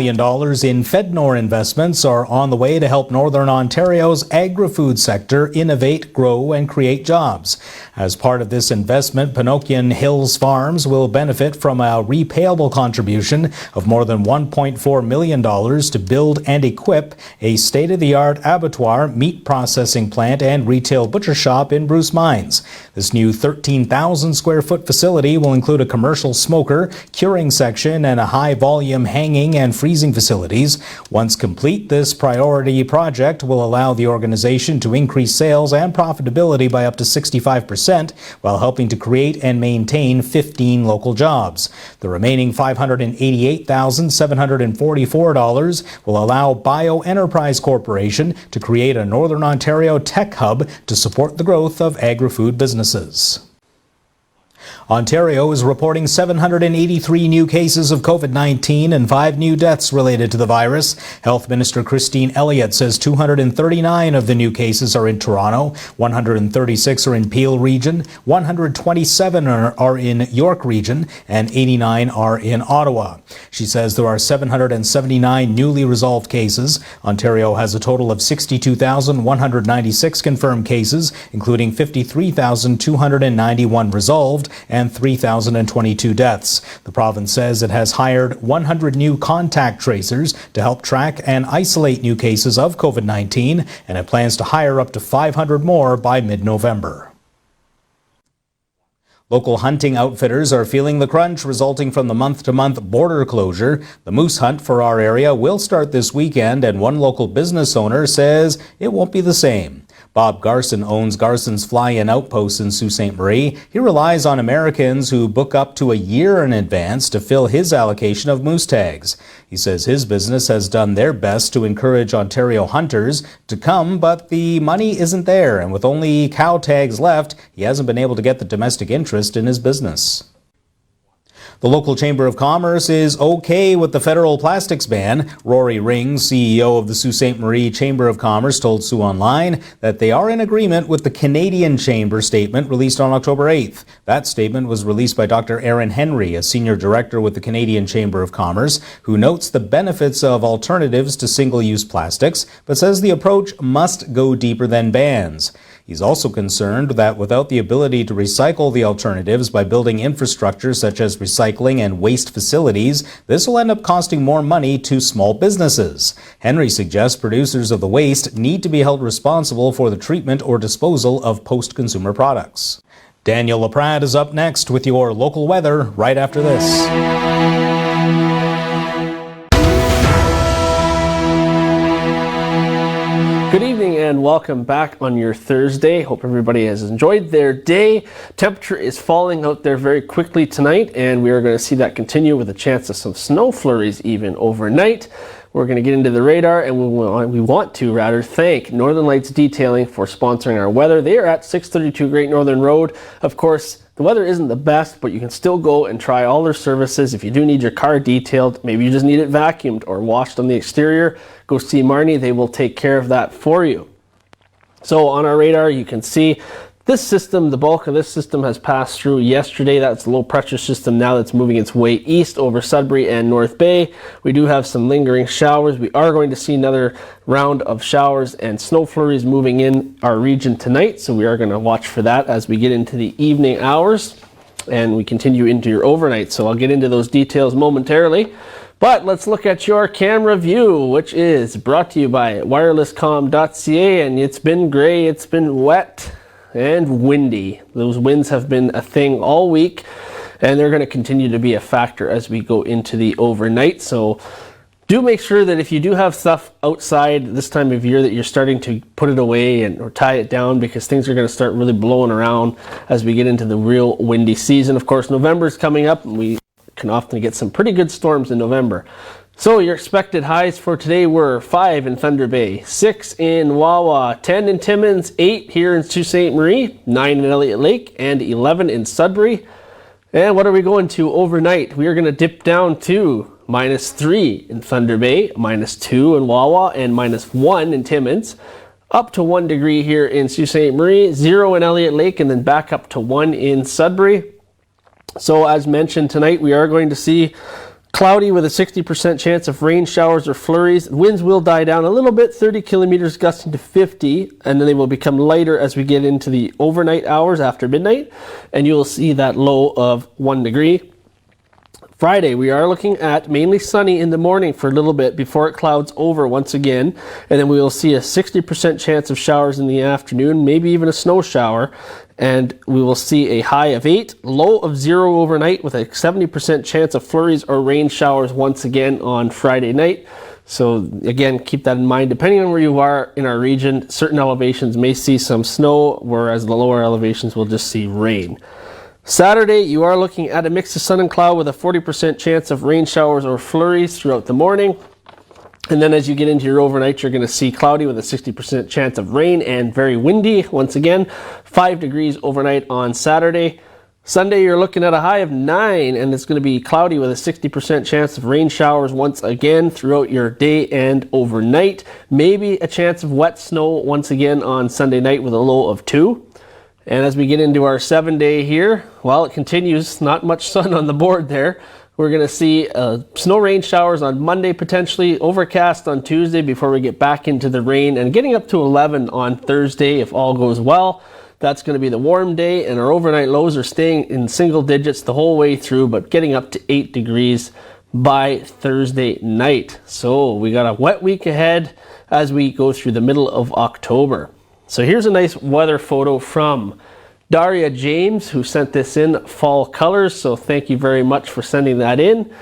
million in FedNor investments are on the way to help Northern Ontario's agri-food sector innovate, grow, and create jobs. As part of this investment, Pinocchio Hills Farms will benefit from a repayable contribution of more than $1.4 million to build and equip a state-of-the-art abattoir, meat processing plant, and retail butcher shop in Bruce Mines. This new 13,000 square foot facility will include a commercial smoker, curing section, and a high-volume hanging and freezing facilities. Once complete, this priority project will allow the organization to increase sales and profitability by up to 65%, while helping to create and maintain 15 local jobs. The remaining $588,744 will allow BioEnterprise Corporation to create a Northern Ontario tech hub to support the growth of agri-food businesses. Ontario is reporting 783 new cases of COVID-19 and 5 new deaths related to the virus. Health Minister Christine Elliott says 239 of the new cases are in Toronto, 136 are in Peel Region, 127 are in York Region, and 89 are in Ottawa. She says there are 779 newly resolved cases. Ontario has a total of 62,196 confirmed cases, including 53,291 resolved and 3,022 deaths. The province says it has hired 100 new contact tracers to help track and isolate new cases of COVID-19, and it plans to hire up to 500 more by mid-November. Local hunting outfitters are feeling the crunch resulting from the month-to-month border closure. The moose hunt for our area will start this weekend, and one local business owner says it won't be the same. Bob Garson owns Garson's Fly-In Outpost in Sault Ste. Marie. He relies on Americans who book up to a year in advance to fill his allocation of moose tags. He says his business has done their best to encourage Ontario hunters to come, but the money isn't there, and with only cow tags left, he hasn't been able to get the domestic interest in his business. The local Chamber of Commerce is okay with the federal plastics ban. Rory Rings, CEO of the Sault Ste. Marie Chamber of Commerce, told Sioux Online that they are in agreement with the Canadian Chamber statement released on October 8th. That statement was released by Dr. Aaron Henry, a senior director with the Canadian Chamber of Commerce, who notes the benefits of alternatives to single-use plastics, but says the approach must go deeper than bans. He's also concerned that without the ability to recycle the alternatives by building infrastructure such as recycling and waste facilities, this will end up costing more money to small businesses. Henry suggests producers of the waste need to be held responsible for the treatment or disposal of post-consumer products. Daniel LaPrade is up next with your local weather right after this. Good evening and welcome back on your Thursday. Hope everybody has enjoyed their day. Temperature is falling out there very quickly tonight, and we are going to see that continue with a chance of some snow flurries even overnight. We're going to get into the radar, and we want to thank Northern Lights Detailing for sponsoring our weather. They are at 632 Great Northern Road. Of course, the weather isn't the best, but you can still go and try all their services. If you do need your car detailed, maybe you just need it vacuumed or washed on the exterior, go see Marnie. They will take care of that for you. So on our radar, you can see this system, the bulk of this system has passed through yesterday. That's a low pressure system now that's moving its way east over Sudbury and North Bay. We do have some lingering showers. We are going to see another round of showers and snow flurries moving in our region tonight. So we are going to watch for that as we get into the evening hours and we continue into your overnight. So I'll get into those details momentarily. But let's look at your camera view, which is brought to you by wirelesscom.ca, and it's been gray, it's been wet and windy. Those winds have been a thing all week, and they're going to continue to be a factor as we go into the overnight. So do make sure that if you do have stuff outside this time of year that you're starting to put it away or tie it down, because things are going to start really blowing around as we get into the real windy season. Of course, November is coming up, and we can often get some pretty good storms in November. So your expected highs for today were 5 in Thunder Bay, 6 in Wawa, 10 in Timmins, 8 here in Sault Ste. Marie, 9 in Elliott Lake, and 11 in Sudbury. And what are we going to overnight? We are going to dip down to -3 in Thunder Bay, -2 in Wawa, and -1 in Timmins. Up to 1 degree here in Sault Ste. Marie, 0 in Elliott Lake, and then back up to 1 in Sudbury. So as mentioned tonight, we are going to see Cloudy with a 60% chance of rain showers or flurries. Winds will die down a little bit, 30 kilometers gusting to 50, and then they will become lighter as we get into the overnight hours after midnight, and you'll see that low of 1 degree. Friday, we are looking at mainly sunny in the morning for a little bit before it clouds over once again, and then we will see a 60% chance of showers in the afternoon, maybe even a snow shower, and we will see a high of 8, low of 0 overnight with a 70% chance of flurries or rain showers once again on Friday night. So again, keep that in mind. Depending on where you are in our region, certain elevations may see some snow, whereas the lower elevations will just see rain. Saturday, you are looking at a mix of sun and cloud with a 40% chance of rain showers or flurries throughout the morning. And then as you get into your overnight, you're going to see cloudy with a 60% chance of rain and very windy. Once again, 5 degrees overnight on Saturday. Sunday, you're looking at a high of 9, and it's going to be cloudy with a 60% chance of rain showers once again throughout your day and overnight. Maybe a chance of wet snow once again on Sunday night with a low of 2. And as we get into our 7-day here, well, it continues. Not much sun on the board there. We're going to see snow rain showers on Monday, potentially overcast on Tuesday before we get back into the rain, and getting up to 11 on Thursday if all goes well. That's going to be the warm day, and our overnight lows are staying in single digits the whole way through, but getting up to 8 degrees by Thursday night. So we got a wet week ahead as we go through the middle of October. So here's a nice weather photo from Daria James, who sent this in fall colors. So thank you very much for sending that in.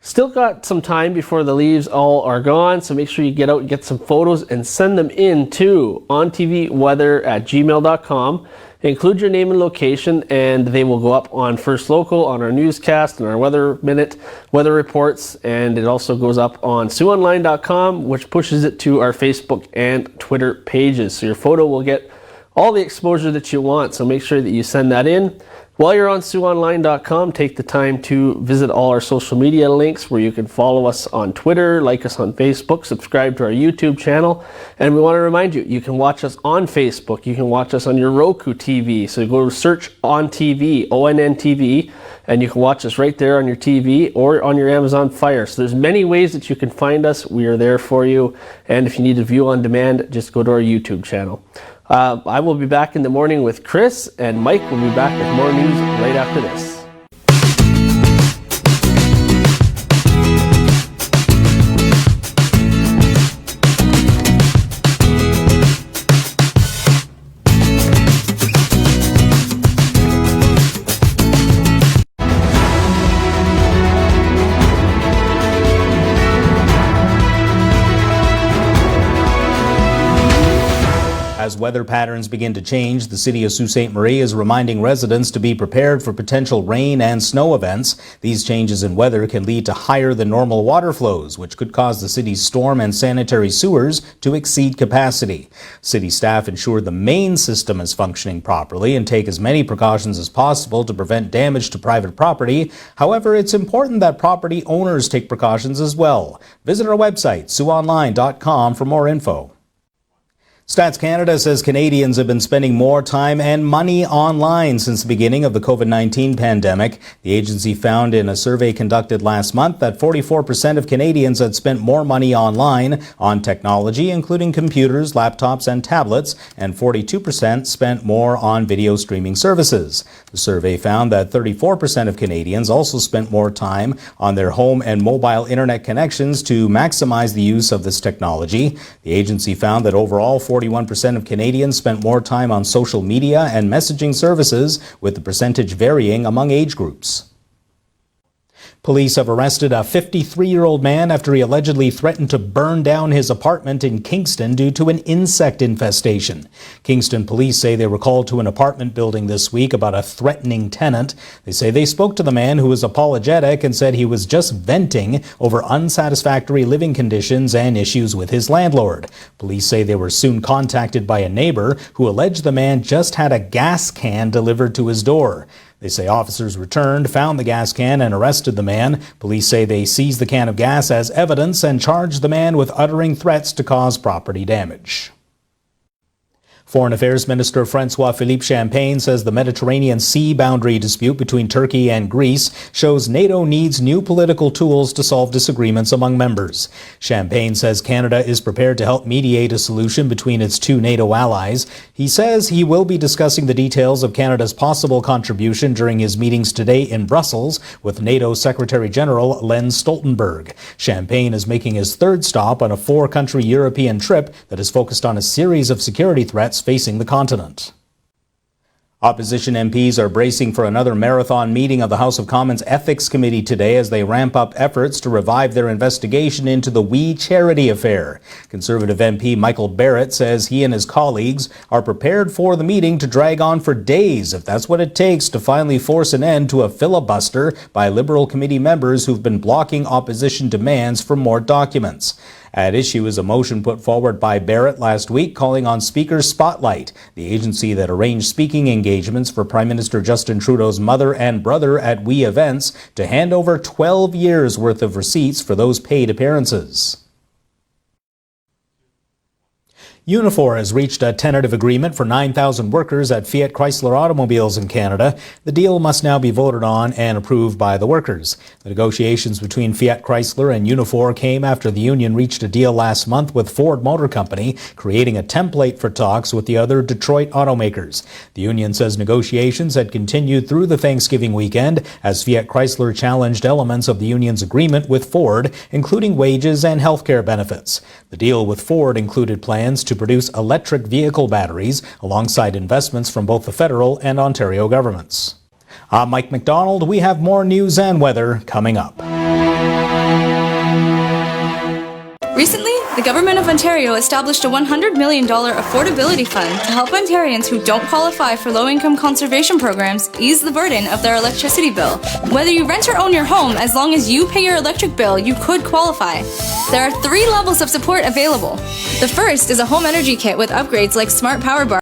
Still got some time before the leaves all are gone, so make sure you get out and get some photos and send them in to ontvweather@gmail.com. Include your name and location, and they will go up on First Local, on our newscast, and our Weather Minute weather reports, and it also goes up on SiouxOnline.com, which pushes it to our Facebook and Twitter pages. So your photo will get all the exposure that you want, so make sure that you send that in. While you're on SiouxOnline.com, take the time to visit all our social media links where you can follow us on Twitter, like us on Facebook, subscribe to our YouTube channel. And we want to remind you, you can watch us on Facebook. You can watch us on your Roku TV. So go to search On TV, ONN TV, and you can watch us right there on your TV or on your Amazon Fire. So there's many ways that you can find us. We are there for you. And if you need a view on demand, just go to our YouTube channel. I will be back in the morning with Chris, and Mike will be back with more news right after this. As weather patterns begin to change, the City of Sault Ste. Marie is reminding residents to be prepared for potential rain and snow events. These changes in weather can lead to higher than normal water flows, which could cause the city's storm and sanitary sewers to exceed capacity. City staff ensure the main system is functioning properly and take as many precautions as possible to prevent damage to private property. However, it's important that property owners take precautions as well. Visit our website, siouxonline.com, for more info. Stats Canada says Canadians have been spending more time and money online since the beginning of the COVID-19 pandemic. The agency found in a survey conducted last month that 44% of Canadians had spent more money online on technology, including computers, laptops, and tablets, and 42% spent more on video streaming services. The survey found that 34% of Canadians also spent more time on their home and mobile internet connections to maximize the use of this technology. The agency found that overall 41% of Canadians spent more time on social media and messaging services, with the percentage varying among age groups. Police have arrested a 53-year-old man after he allegedly threatened to burn down his apartment in Kingston due to an insect infestation. Kingston police say they were called to an apartment building this week about a threatening tenant. They say they spoke to the man, who was apologetic and said he was just venting over unsatisfactory living conditions and issues with his landlord. Police say they were soon contacted by a neighbor who alleged the man just had a gas can delivered to his door. They say officers returned, found the gas can, and arrested the man. Police say they seized the can of gas as evidence and charged the man with uttering threats to cause property damage. Foreign Affairs Minister Francois-Philippe Champagne says the Mediterranean Sea boundary dispute between Turkey and Greece shows NATO needs new political tools to solve disagreements among members. Champagne says Canada is prepared to help mediate a solution between its two NATO allies. He says he will be discussing the details of Canada's possible contribution during his meetings today in Brussels with NATO Secretary General Jens Stoltenberg. Champagne is making his third stop on a four-country European trip that is focused on a series of security threats facing the continent. Opposition MPs are bracing for another marathon meeting of the House of Commons Ethics Committee today as they ramp up efforts to revive their investigation into the We Charity affair. Conservative MP Michael Barrett says he and his colleagues are prepared for the meeting to drag on for days if that's what it takes to finally force an end to a filibuster by Liberal committee members who've been blocking opposition demands for more documents. At issue is a motion put forward by Barrett last week calling on Speaker Spotlight, the agency that arranged speaking engagements for Prime Minister Justin Trudeau's mother and brother at We events, to hand over 12 years' worth of receipts for those paid appearances. Unifor has reached a tentative agreement for 9,000 workers at Fiat Chrysler Automobiles in Canada. The deal must now be voted on and approved by the workers. The negotiations between Fiat Chrysler and Unifor came after the union reached a deal last month with Ford Motor Company, creating a template for talks with the other Detroit automakers. The union says negotiations had continued through the Thanksgiving weekend as Fiat Chrysler challenged elements of the union's agreement with Ford, including wages and health care benefits. The deal with Ford included plans to produce electric vehicle batteries alongside investments from both the federal and Ontario governments. I'm Mike McDonald. We have more news and weather coming up. Recently, the Government of Ontario established a $100 million affordability fund to help Ontarians who don't qualify for low-income conservation programs ease the burden of their electricity bill. Whether you rent or own your home, as long as you pay your electric bill, you could qualify. There are 3 levels of support available. The first is a home energy kit with upgrades like smart power bar.